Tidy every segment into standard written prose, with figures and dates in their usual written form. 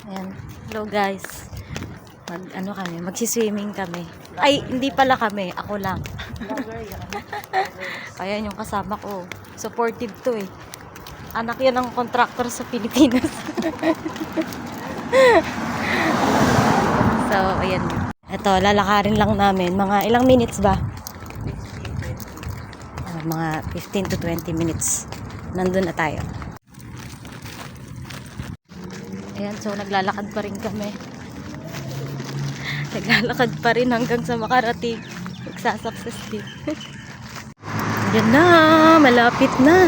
Ayan. Hello guys. Magsiswimming kami. Ay, hindi pala kami. Ako lang. Ayan yung kasama ko. Supportive to eh. Anak yan ng contractor sa Pilipinas. So, ayan. Ito, lalakarin lang namin. Mga ilang minutes ba? Mga 15 to 20 minutes. Nandun na tayo. Ayan, so naglalakad pa rin kami. Naglalakad pa rin hanggang sa makarating. Magsasuccess din. Yan na, malapit na.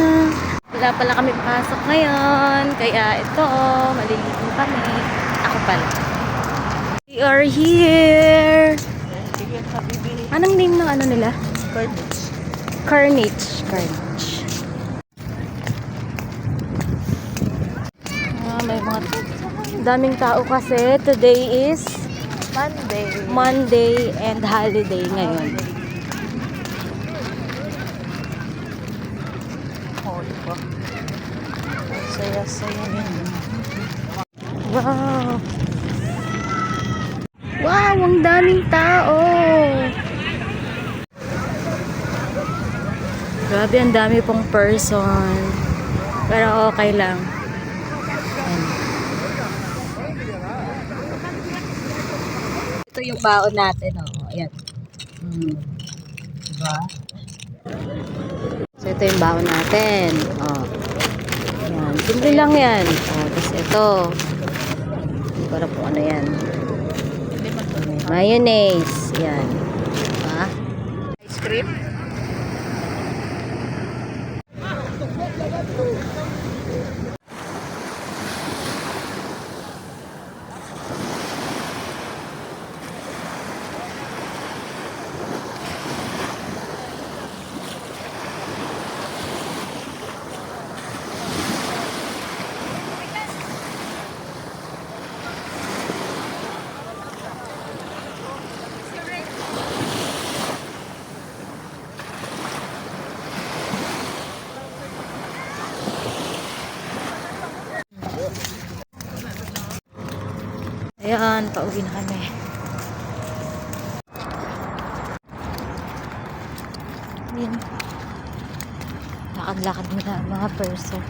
Wala pala kami pasok ngayon. Kaya ito, maliligo kami. Ako pala. We are here. Anong name ng ano nila? Carnage. May mga daming tao kasi today is Monday and holiday ngayon. Saya yun. Wow, ang daming tao. Grabe, ang dami pong person. Pero okay lang. Ito yung baon natin, oh. Ayan. Diba? So, ito yung baon natin. Oh. Ayan. Simple lang yan. Oh, tapos ito. Hindi ko alam kung ano yan. Mayonnaise. Ayan. Diba? Ice cream? Ayan, pauwi na kami. Ayan. Lakad-lakad muna ang mga person.